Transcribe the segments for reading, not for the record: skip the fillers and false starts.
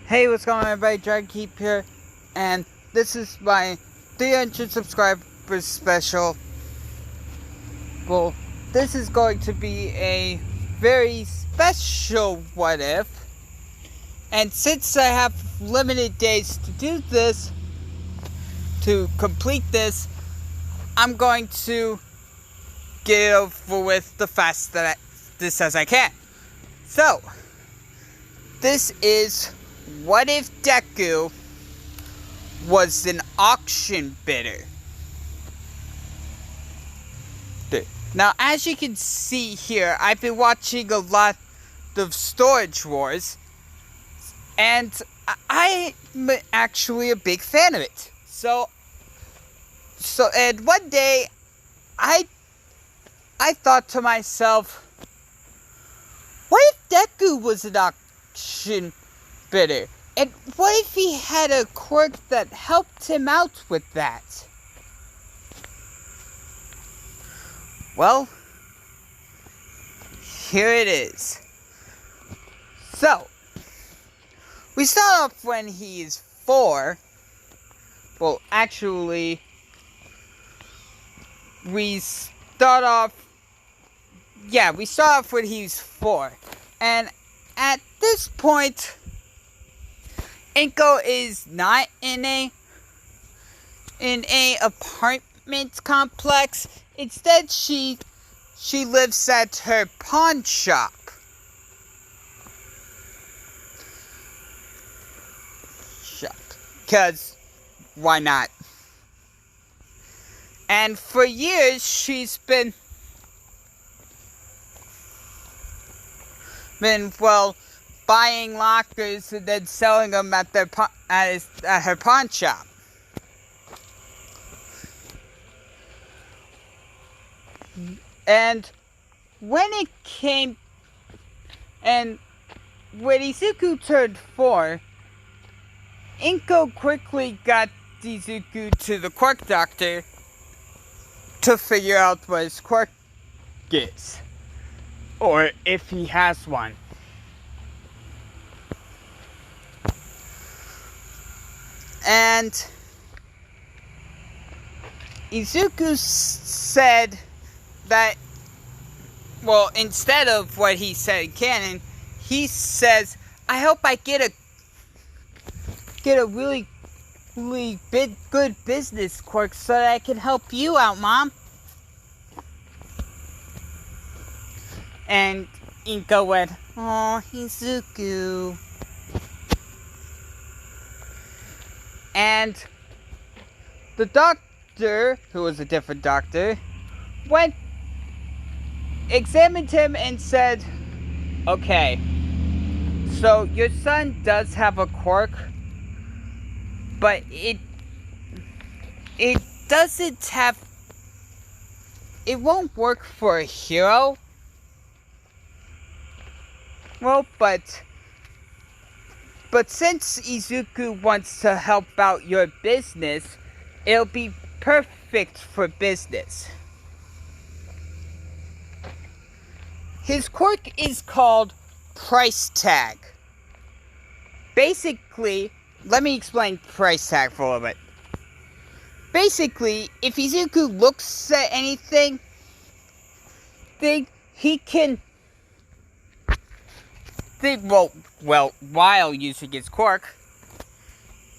Hey, what's going on, everybody? Dragonkeep here, and this is my 300 subscribers special. Well, this is going to be a very special what if, and since I have limited days to do this, to complete this, I'm going to get over with the fastest as I can. So, this is what if Deku was an auction bidder? Now, as you can see here, I've been watching a lot of Storage Wars, and I'm actually a big fan of it. And one day, I thought to myself, what if Deku was an auction bidder? And what if he had a quirk that helped him out with that? Well, here it is. So, we start off when he's 4. Well, actually, we start off when he's 4. And at this point, Inko is not in a apartment complex. Instead, she lives at her pawn shop. Because why not? And for years, she's been buying lockers and then selling them at her pawn shop. And when Izuku turned 4, Inko quickly got Izuku to the quirk doctor to figure out what his quirk is, or if he has one. And Izuku said that, well, instead of what he said in canon, he says, I hope I get a really big, good business quirk so that I can help you out, Mom. And Inko went, oh, Izuku. And the doctor, who was a different doctor, examined him and said, okay, so your son does have a quirk, but it won't work for a hero. Well, but since Izuku wants to help out your business, it'll be perfect for business. His quirk is called Price Tag. Basically, let me explain Price Tag for a little bit. Basically, if Izuku looks at anything, he can while using his quirk,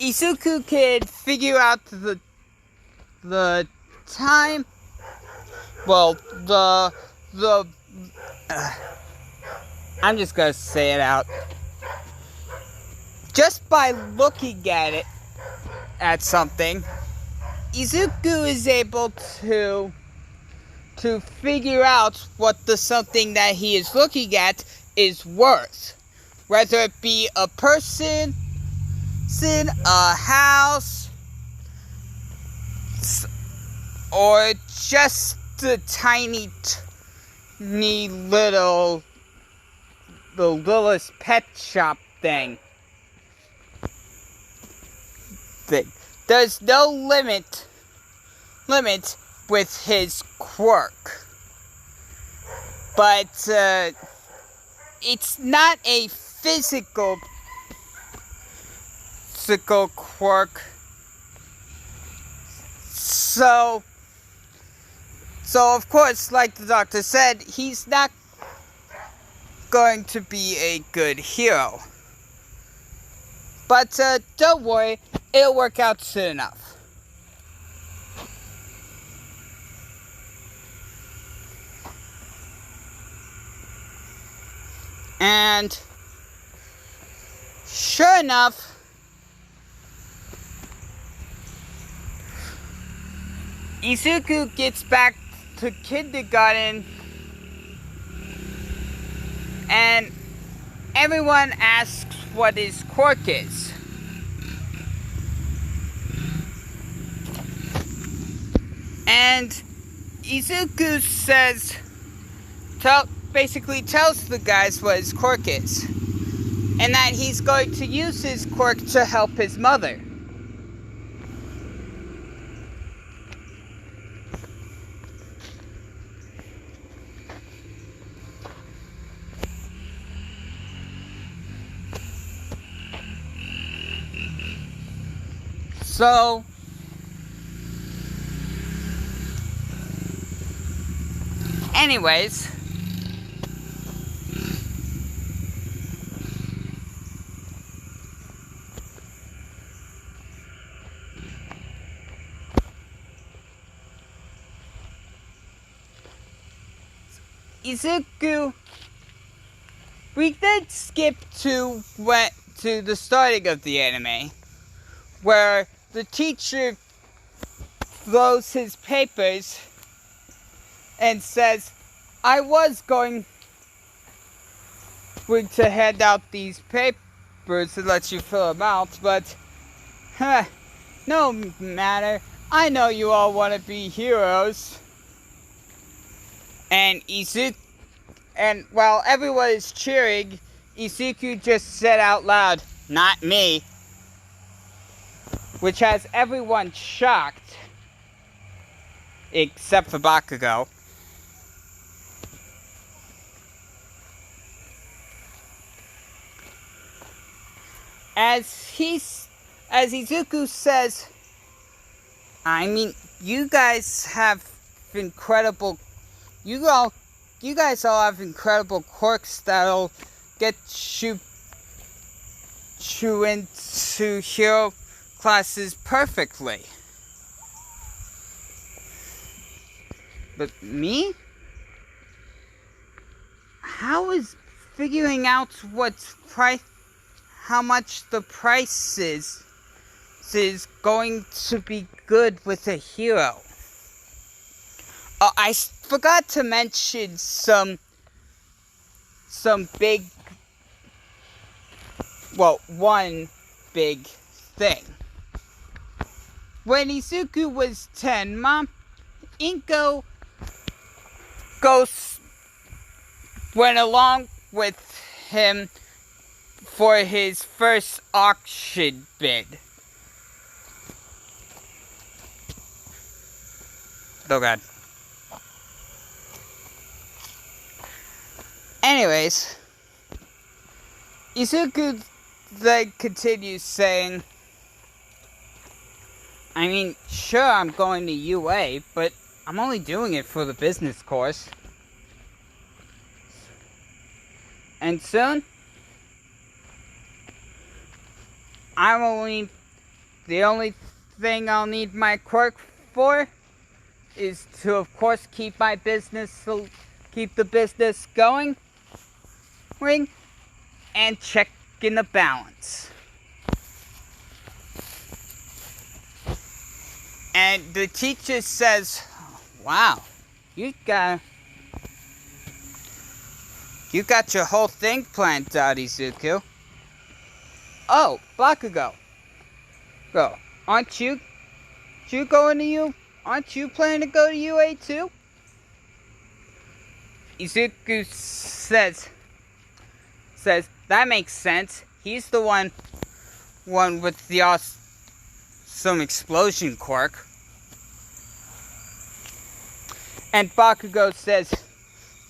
Izuku can figure out the time. I'm just gonna say it out. Just by looking at something, Izuku is able to figure out what the something that he is looking at is worth. Whether it be a person, a house, or just a tiny little, the littlest pet shop thing. There's no limit with his quirk. But it's not a physical physical quirk. So of course, like the doctor said, he's not going to be a good hero. But don't worry, it'll work out soon enough. And sure enough, Izuku gets back to kindergarten and everyone asks what his quirk is. And Izuku says, basically tells the guys what his quirk is. And that he's going to use his quirk to help his mother. So, anyways, Izuku, we did skip to the starting of the anime, where the teacher throws his papers and says, I was going to hand out these papers to let you fill them out, but no matter. I know you all want to be heroes. And while everyone is cheering, Izuku just said out loud, not me. Which has everyone shocked, except for Bakugo. As Izuku says, I mean, you guys have incredible, you guys all have incredible quirks that'll get you into hero classes perfectly. But me? How is figuring out how much the price is going to be good with a hero? Oh, I forgot to mention some big, one big thing. When Izuku was 10, Mom, Inko went along with him for his first auction bid. Oh god. Anyways, Izuku then continues saying, I mean, sure, I'm going to UA, but I'm only doing it for the business course. And soon, the only thing I'll need my quirk for is to, of course, keep the business going, and check in the balance. And the teacher says, wow, you got your whole thing planned out, Izuku. Oh, Bakugo. Go, aren't you going to U? Aren't you planning to go to UA too? Izuku says, that makes sense. He's the one with the awesome explosion quirk. And Bakugo says,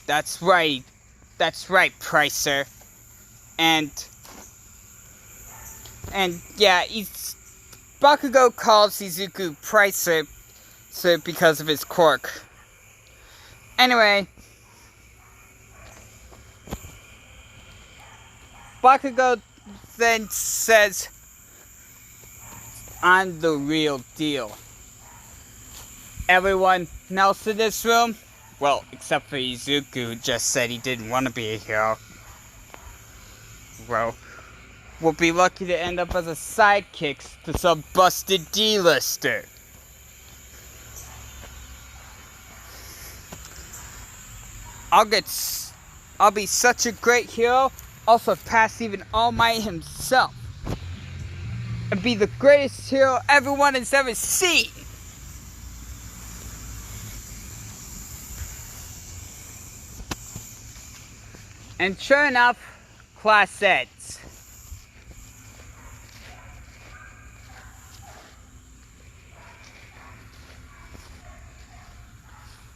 that's right, Pricer. And And yeah, Bakugo calls Izuku Pricer because of his quirk. Anyway, Bakugo then says, "I'm the real deal." Everyone else in this room, well, except for Izuku, who just said he didn't want to be a hero, well, will be lucky to end up as a sidekick to some busted D-lister. I'll be such a great hero, I'll surpass even All Might himself, and be the greatest hero everyone has ever seen. And sure enough, class ends.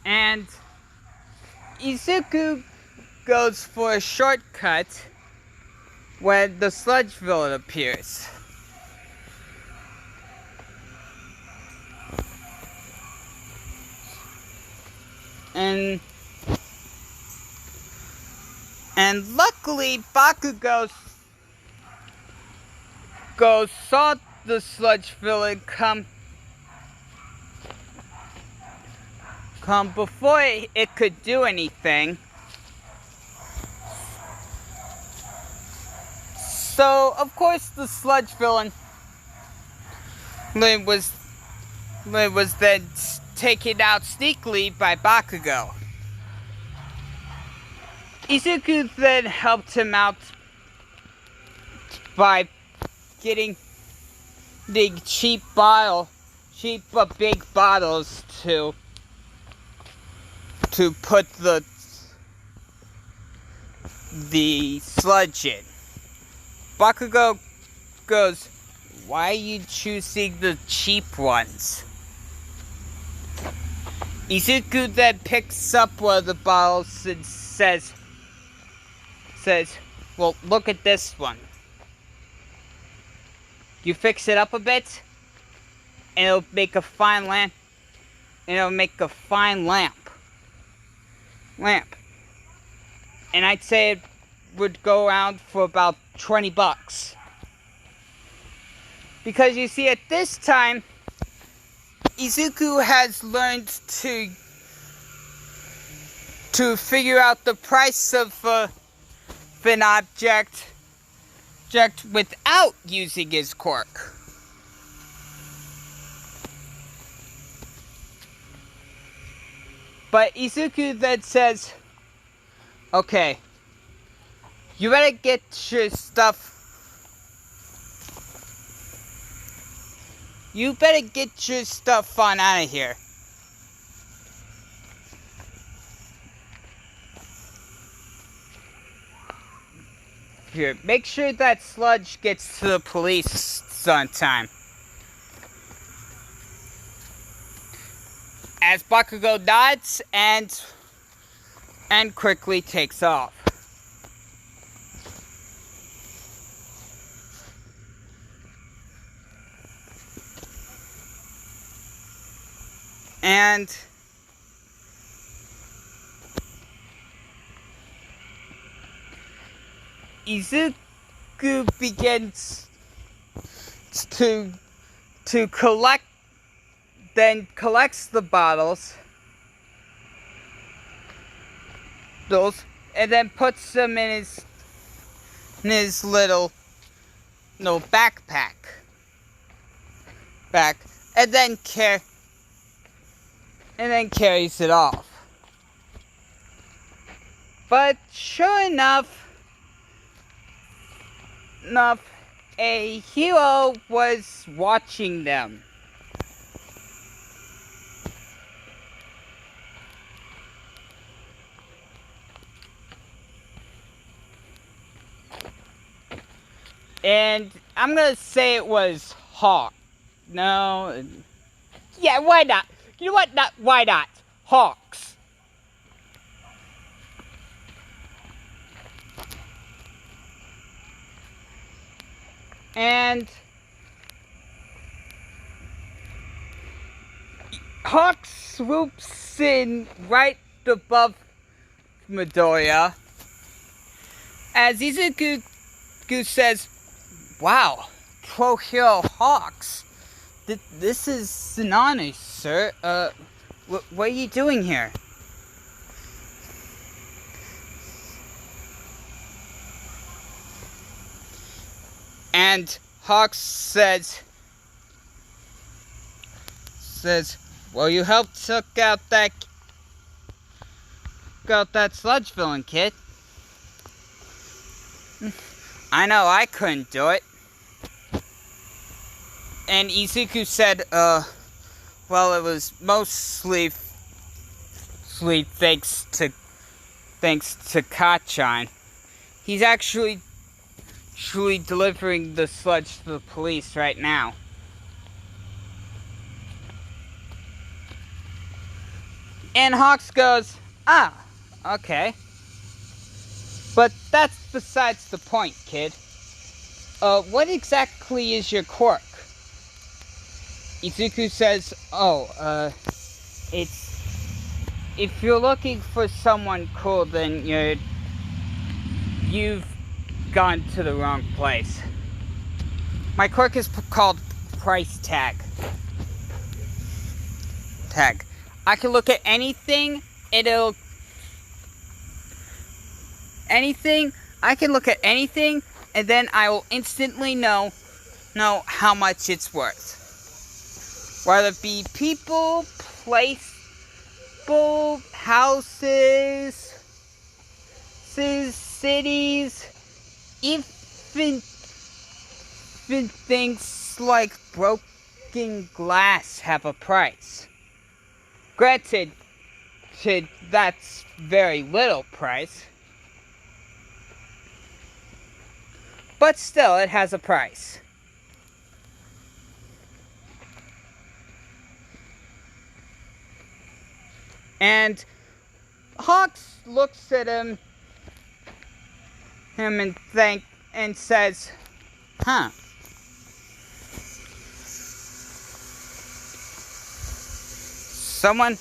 And Izuku goes for a shortcut when the Sludge villain appears. And luckily, Bakugo saw the Sludge villain come before it could do anything. So, of course, the Sludge villain was then taken out sneakily by Bakugo. Izuku then helped him out by getting the cheap but big bottles to put the sludge in. Bakugo goes, "Why are you choosing the cheap ones?" Izuku then picks up one of the bottles and says, "Well, look at this one. You fix it up a bit, and it'll make a fine lamp. And I'd say it would go around for about $20. Because you see, at this time, Izuku has learned to figure out the price of an object without using his quirk. But Izuku then says, "Okay, you better get your stuff. You better get your stuff on out of here." Here, make sure that Sludge gets to the police on time. As Bakugo nods and quickly takes off. And Izuku begins to collects the bottles, and then puts them in his little backpack, and then carries it off. But sure enough, a hero was watching them. And I'm gonna say it was Hawk. No. Yeah, why not? You know what? Why not? Hawks. And Hawk swoops in right above Midoriya as Izuku says, "Wow, pro hero Hawks. This is an honor, sir. What are you doing here?" And Hawks says, "Well, you helped took out that Sludge villain, kid. I know I couldn't do it." And Izuku said, well, it was mostly thanks to Kachan. He's actually delivering the sludge to the police right now." And Hawks goes, "Ah, okay. But that's besides the point, kid. What exactly is your quirk?" Izuku says, it's... If you're looking for someone cool, then you've gone to the wrong place. My quirk is called Price Tag. I can look at anything, I can look at anything, and then I will instantly know how much it's worth. Whether it be people, places, houses, cities, even things like broken glass have a price. Granted, that's very little price, but still, it has a price. And Hawks looks at him and says, "Huh. Someone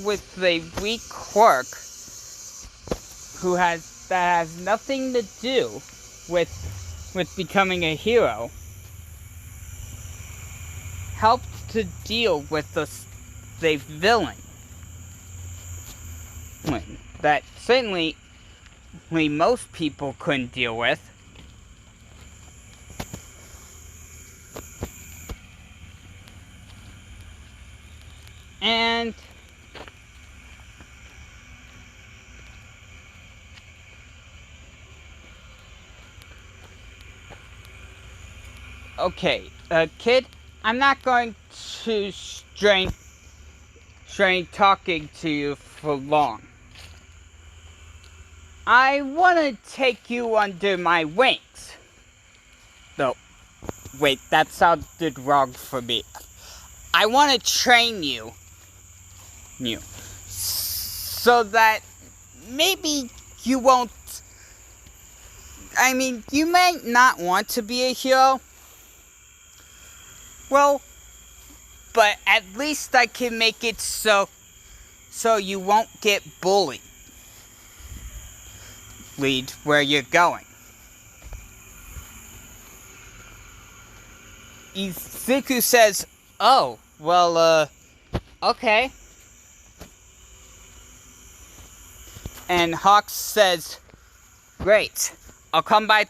with a weak quirk that has nothing to do with becoming a hero helped to deal with the villain that certainly most people couldn't deal with." And okay, kid, I'm not going to strain talking to you for long. I want to take you under my wings. No, wait, that sounded wrong for me. I want to train you so that maybe you won't... I mean, you might not want to be a hero. Well, but at least I can make it so you won't get bullied where you're going. Izuku says, "Oh, well, okay." And Hawks says, "Great. I'll come by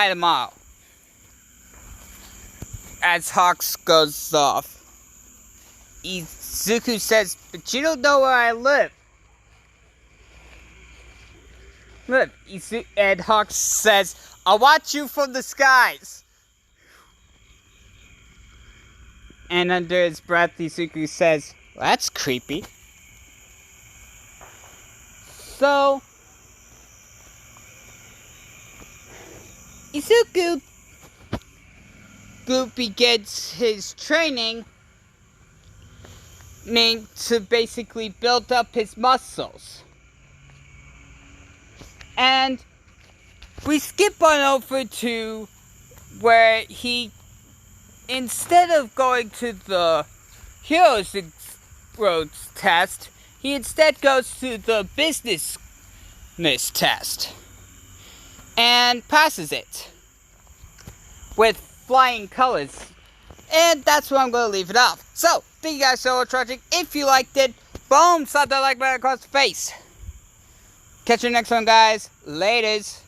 tomorrow." As Hawks goes off, Izuku says, "But you don't know where I live." Look, and Hawks says, "I'll watch you from the skies." And under his breath, Izuku says, "Well, that's creepy." So, Izuku begins his training to basically build up his muscles. And we skip on over to where he, instead of going to the Heroes Roads test, he instead goes to the business test and passes it with flying colors. And that's where I'm going to leave it off. So, thank you guys so much for watching. If you liked it, boom, slap that like button across the face. Catch you next one, guys. Laters.